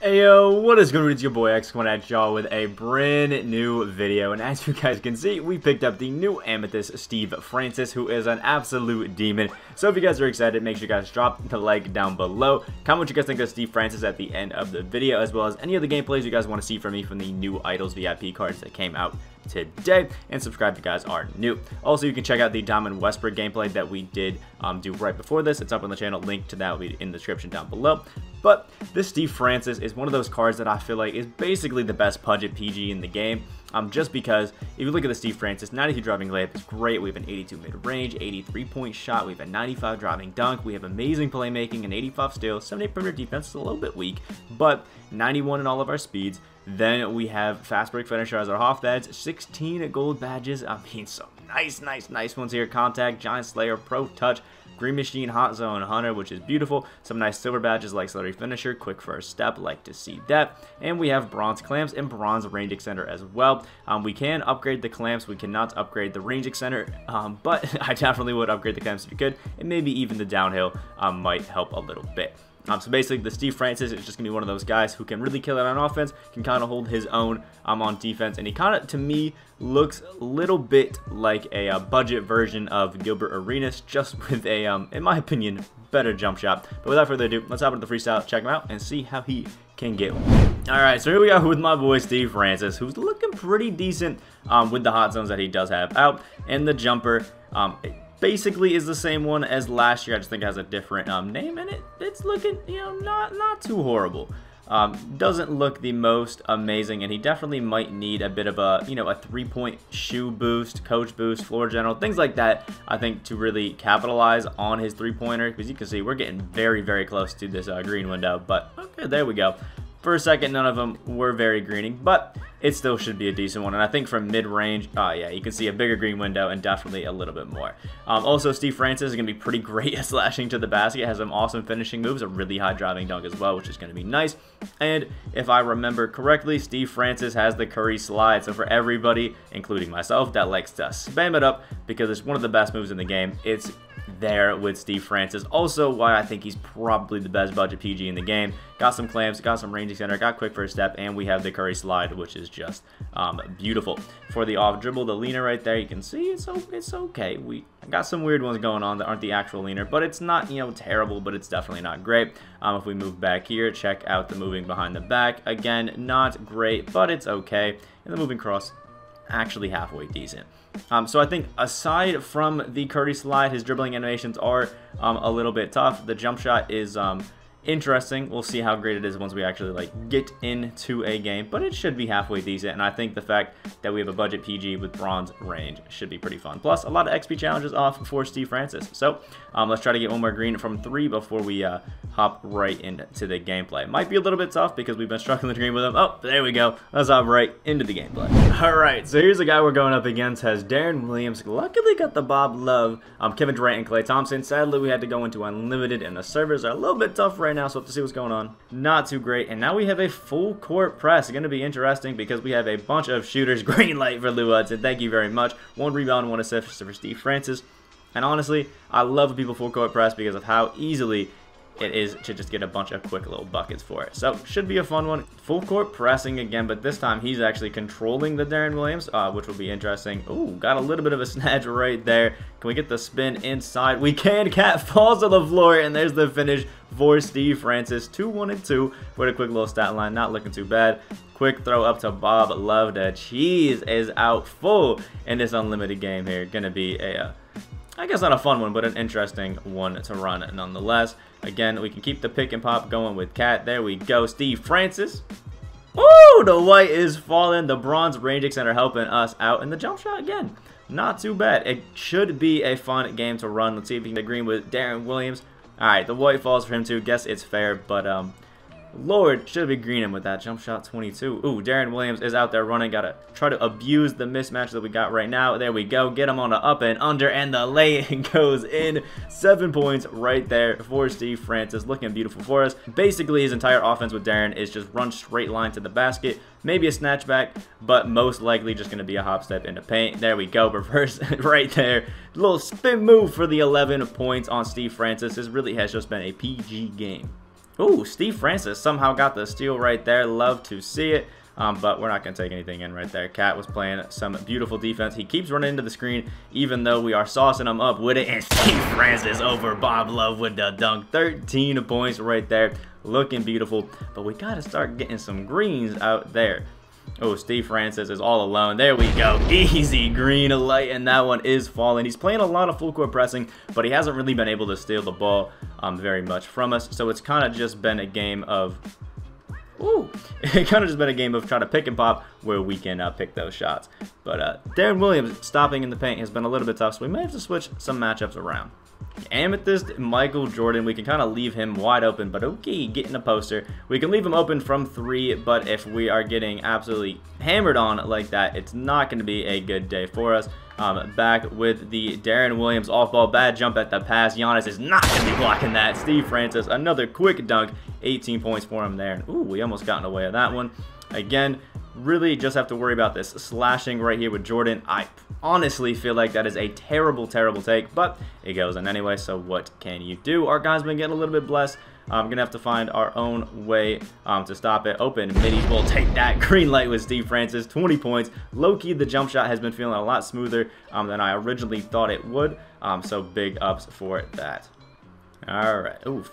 Hey yo, what is good? It's your boy X coming at y'all with a brand new video, and as you guys can see, we picked up the new Amethyst Steve Francis, who is an absolute demon. So if you guys are excited, make sure you guys drop the like down below. Comment what you guys think of Steve Francis at the end of the video, as well as any of the gameplays you guys want to see from me from the new Idols VIP cards that came out today, and subscribe if you guys are new. Also, you can check out the Diamond Westbrook gameplay that we did do right before this. It's up on the channel. Link to that will be in the description down below. But this Steve Francis is one of those cards that I feel like is basically the best budget PG in the game. Just because if you look at the Steve Francis, 92 driving layup is great. We have an 82 mid-range, 83 point shot. We have a 95 driving dunk. We have amazing playmaking, an 85 steal, 78 perimeter defense is a little bit weak, but 91 in all of our speeds. Then we have fast break finisher as our half badge, 16 gold badges. I mean, some nice ones here. Contact, Giant Slayer, Pro Touch, Green Machine, Hot Zone, Hunter, which is beautiful. Some nice silver badges like Celery Finisher, Quick First Step, like to see that. And we have bronze clamps and bronze range extender as well. We can upgrade the clamps. We cannot upgrade the range extender, but I definitely would upgrade the clamps if you could. And maybe even the downhill might help a little bit. So basically, the Steve Francis is just going to be one of those guys who can really kill it on offense, can kind of hold his own on defense, and he kind of, to me, looks a little bit like a budget version of Gilbert Arenas, just with a, in my opinion, better jump shot. But without further ado, let's hop into the freestyle, check him out, and see how he can get one. Alright, so here we are with my boy Steve Francis, who's looking pretty decent with the hot zones that he does have out, and the jumper. Basically is the same one as last year. I just think it has a different name in it. It's looking, you know, not too horrible. Doesn't look the most amazing, and he definitely might need a bit of a, you know, a 3-point shoe boost, coach boost, floor general, things like that, I think, to really capitalize on his three-pointer, because you can see we're getting very close to this green window. But okay, there we go. For a second, none of them were very greening, but it still should be a decent one. And I think from mid-range, yeah, you can see a bigger green window and definitely a little bit more. Also, Steve Francis is going to be pretty great at slashing to the basket. Has some awesome finishing moves, a really high driving dunk as well, which is going to be nice. And if I remember correctly, Steve Francis has the Curry slide. So for everybody, including myself, that likes to spam it up because it's one of the best moves in the game, it's there with Steve Francis. Also, why I think he's probably the best budget PG in the game. Got some clamps, got some range extender, got quick first step, and we have the Curry slide, which is just beautiful. For the off dribble, the leaner right there, you can see it's okay. We got some weird ones going on that aren't the actual leaner, but it's not, you know, terrible, but it's definitely not great. If we move back here, check out the moving behind the back. Again, not great, but it's okay. And the moving cross, actually halfway decent. So I think aside from the Curry slide, his dribbling animations are a little bit tough. The jump shot is interesting. We'll see how great it is once we actually like get into a game, but it should be halfway decent. And I think the fact that we have a budget PG with bronze range should be pretty fun. Plus a lot of XP challenges off for Steve Francis. So let's try to get one more green from 3 before we hop right into the gameplay. Might be a little bit tough because we've been struggling to green with him. Oh, there we go. Let's hop right into the gameplay. All right, so here's the guy we're going up against. Has Darren Williams. Luckily got the Bob Love, Kevin Durant, and Klay Thompson. Sadly, we had to go into unlimited, and the servers are a little bit tough right now, so we'll have to see what's going on. Not too great. And now we have a full court press. It's going to be interesting because we have a bunch of shooters. Green light for Lou Hudson. Thank you very much. 1 rebound, 1 assist for Steve Francis. And honestly, I love when people full court press because of how easily it is to just get a bunch of quick little buckets for it. So should be a fun one. Full court pressing again, but this time he's actually controlling the Darren Williams, which will be interesting. Ooh, got a little bit of a snatch right there. Can we get the spin inside? We can. Cat falls on the floor, and there's the finish for Steve Francis. 2-1-2 for the quick little stat line. Not looking too bad. Quick throw up to Bob Love. The cheese is out full in this unlimited game here. Gonna be a I guess not a fun one, but an interesting one to run nonetheless. Again, we can keep the pick and pop going with Cat. There we go. Steve Francis. Ooh, the white is falling. The bronze range extender helping us out. And the jump shot again. Not too bad. It should be a fun game to run. Let's see if we can get green with Darren Williams. Alright, the white falls for him too. Guess it's fair, but Lord, should be greening with that jump shot 22. Ooh, Darren Williams is out there running. Gotta try to abuse the mismatch that we got right now. There we go. Get him on the up and under, and the lay goes in. 7 points right there for Steve Francis. Looking beautiful for us. Basically, his entire offense with Darren is just run straight line to the basket. Maybe a snatchback, but most likely just going to be a hop step into paint. There we go. Reverse right there. Little spin move for the 11 points on Steve Francis. This really has just been a PG game. Ooh, Steve Francis somehow got the steal right there. Love to see it. But we're not going to take anything in right there. Cat was playing some beautiful defense. He keeps running into the screen, even though we are saucing him up with it. And Steve Francis over Bob Love with the dunk. 13 points right there. Looking beautiful. But we got to start getting some greens out there. Oh, Steve Francis is all alone. There we go. Easy green light, and that one is falling. He's playing a lot of full court pressing, but he hasn't really been able to steal the ball very much from us. So it's kind of just been a game of... Ooh, it kind of just been a game of trying to pick and pop where we can pick those shots. But Darren Williams stopping in the paint has been a little bit tough, so we may have to switch some matchups around. Amethyst Michael Jordan, we can kind of leave him wide open, but okay, getting a poster. We can leave him open from 3, but if we are getting absolutely hammered on like that, it's not going to be a good day for us. Back with the Darren Williams off-ball, bad jump at the pass. Giannis is not going to be blocking that. Steve Francis, another quick dunk, 18 points for him there. Ooh, we almost got in the way of that one. Again, really just have to worry about this slashing right here with Jordan. I honestly feel like that is a terrible, terrible take, but it goes in anyway, so what can you do? Our guy's been getting a little bit blessed. I'm going to have to find our own way to stop it. Open middies will take that. Green light with Steve Francis, 20 points. Low-key, the jump shot has been feeling a lot smoother than I originally thought it would, so big ups for that. Alright, ooh,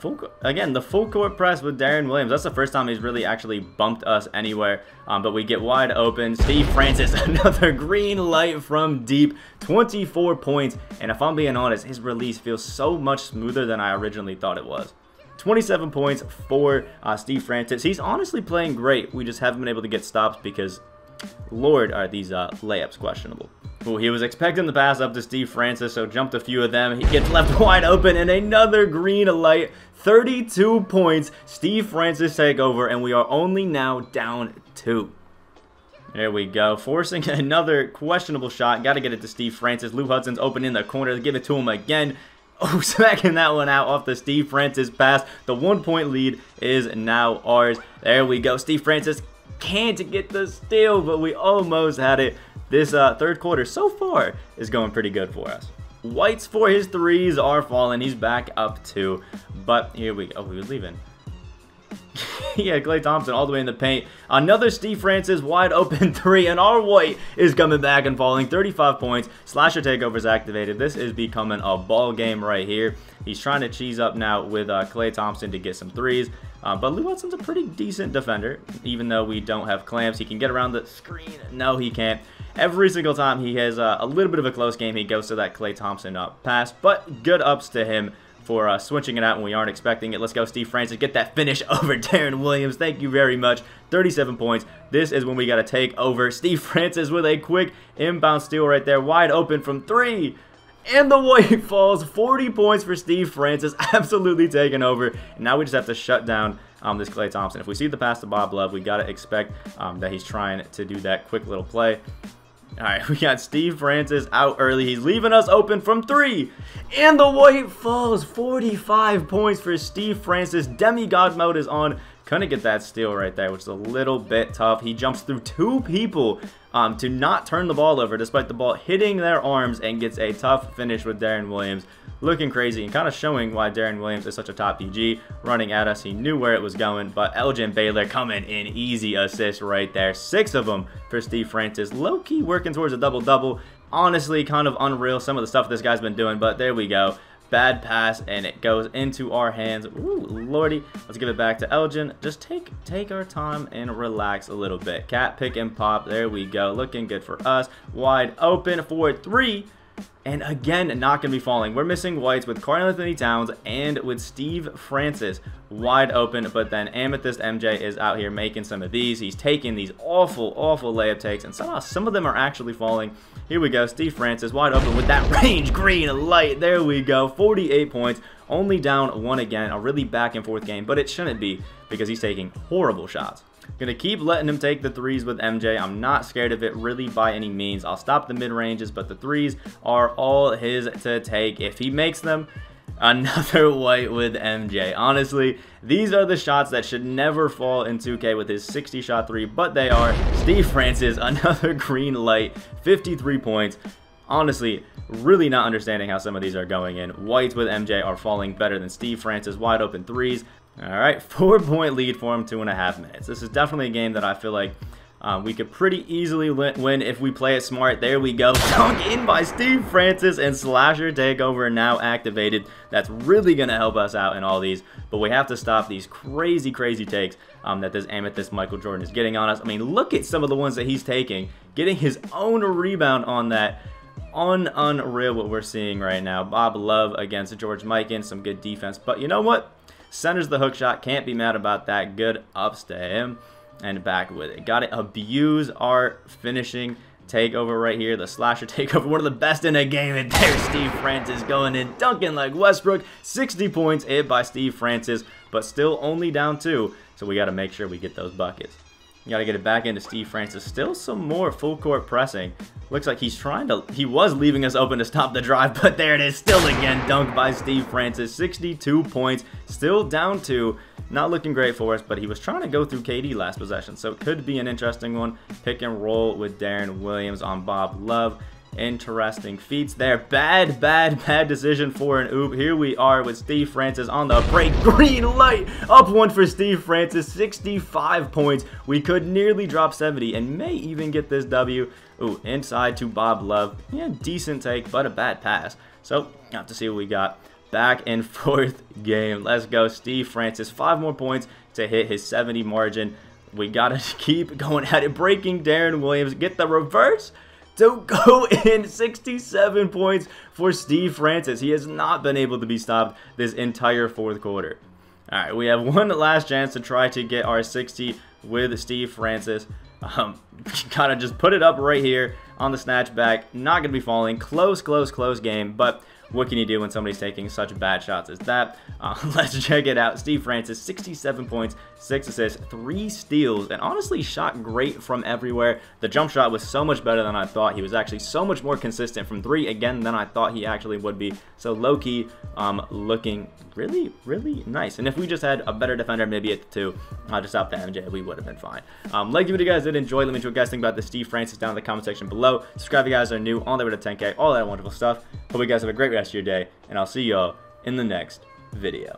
again, the full court press with Darren Williams. That's the first time he's really actually bumped us anywhere, but we get wide open. Steve Francis, another green light from deep, 24 points, and if I'm being honest, his release feels so much smoother than I originally thought it was. 27 points for Steve Francis. He's honestly playing great. We just haven't been able to get stops because, Lord, are these layups questionable. Ooh, he was expecting the pass up to Steve Francis, so jumped a few of them. He gets left wide open, and another green light. 32 points. Steve Francis take over, and we are only now down 2. There we go. Forcing another questionable shot. Got to get it to Steve Francis. Lou Hudson's open in the corner. Give it to him again. Oh, smacking that one out off the Steve Francis pass. The 1-point lead is now ours. There we go. Steve Francis can't get the steal, but we almost had it. This third quarter so far is going pretty good for us. Whites for his threes are falling. He's back up 2. But here we go. Oh, he was leaving. Yeah, Klay Thompson all the way in the paint. Another Steve Francis wide open 3, and our White is coming back and falling. 35 points. Slasher takeovers activated. This is becoming a ball game right here. He's trying to cheese up now with Klay Thompson to get some threes. But Lou Hudson's a pretty decent defender. Even though we don't have clamps, he can get around the screen. No, he can't. Every single time he has a little bit of a close game, he goes to that Klay Thompson pass. But good ups to him for switching it out when we aren't expecting it. Let's go, Steve Francis. Get that finish over Darren Williams. Thank you very much. 37 points. This is when we got to take over. Steve Francis with a quick inbound steal right there. Wide open from 3. And the White falls. 40 points for Steve Francis. Absolutely taking over. And now we just have to shut down this Klay Thompson. If we see the pass to Bob Love, we got to expect that he's trying to do that quick little play. Alright, we got Steve Francis out early. He's leaving us open from 3. And the White falls. 45 points for Steve Francis. Demigod mode is on. Couldn't get that steal right there, which is a little bit tough. He jumps through 2 people to not turn the ball over, despite the ball hitting their arms, and gets a tough finish with Darren Williams. Looking crazy and kind of showing why Darren Williams is such a top DG. Running at us, he knew where it was going, but Elgin Baylor coming in, easy assist right there. 6 of them for Steve Francis. Low-key working towards a double-double. Honestly, kind of unreal some of the stuff this guy's been doing, but there we go. Bad pass, and it goes into our hands. Ooh, lordy. Let's give it back to Elgin. Just take our time and relax a little bit. Cat pick and pop. There we go. Looking good for us. Wide open for 3. And again, not going to be falling. We're missing Whites with Karl-Anthony Towns and with Steve Francis wide open. But then Amethyst MJ is out here making some of these. He's taking these awful, awful layup takes. And somehow some of them are actually falling. Here we go. Steve Francis wide open with that range green light. There we go. 48 points. Only down 1 again. A really back and forth game. But it shouldn't be because he's taking horrible shots. Gonna keep letting him take the threes with MJ. I'm not scared of it really by any means. I'll stop the mid-ranges, but the threes are all his to take. If he makes them, another White with MJ. Honestly, these are the shots that should never fall in 2K with his 60-shot 3, but they are. Steve Francis, another green light, 53 points. Honestly, really not understanding how some of these are going in. Whites with MJ are falling better than Steve Francis. Wide open threes. Alright, 4-point lead for him, 2.5 minutes. This is definitely a game that I feel like we could pretty easily win if we play it smart. There we go. Dunk in by Steve Francis, and slasher takeover now activated. That's really going to help us out in all these. But we have to stop these crazy takes that this Amethyst Michael Jordan is getting on us. I mean, look at some of the ones that he's taking. Getting his own rebound on that. Unreal what we're seeing right now. Bob Love against George Mikan. Some good defense. But you know what? Centers the hook shot. Can't be mad about that. Good ups to him. And back with it. Got to abuse our finishing takeover right here. The slasher takeover. One of the best in the game. And there's Steve Francis going in. Dunking like Westbrook. 60 points hit by Steve Francis. But still only down 2. So we got to make sure we get those buckets. You got to get it back into Steve Francis. Still some more full court pressing. Looks like he's trying to... He was leaving us open to stop the drive. But there it is. Still again. Dunked by Steve Francis. 62 points. Still down 2. Not looking great for us, but he was trying to go through KD last possession, so it could be an interesting one. Pick and roll with Darren Williams on Bob Love. Interesting feats there. Bad decision for an oop. Here we are with Steve Francis on the break. Green light. Up 1 for Steve Francis. 65 points. We could nearly drop 70 and may even get this W. Ooh, inside to Bob Love. Yeah, decent take, but a bad pass. So, have to see what we got. Back and forth game. Let's go. Steve Francis. 5 more points to hit his 70 margin. We got to keep going at it. Breaking Darren Williams. Get the reverse to go in. 67 points for Steve Francis. He has not been able to be stopped this entire 4th quarter. All right, we have one last chance to try to get our 60 with Steve Francis. Gotta just put it up right here on the snatch back. Not going to be falling. Close game, but... what can you do when somebody's taking such bad shots as that? Let's check it out. Steve Francis, 67 points, 6 assists, 3 steals, and honestly shot great from everywhere. The jump shot was so much better than I thought. He was actually so much more consistent from 3 again than I thought he actually would be. So low-key, looking really nice. And if we just had a better defender, maybe at the 2, just out the MJ, we would have been fine. Like the video, guys did enjoy. Let me know what you guys think about the Steve Francis down in the comment section below. Subscribe if you guys are new, on the way to 10K, all that wonderful stuff. Hope you guys have a great rest of your day, and I'll see y'all in the next video.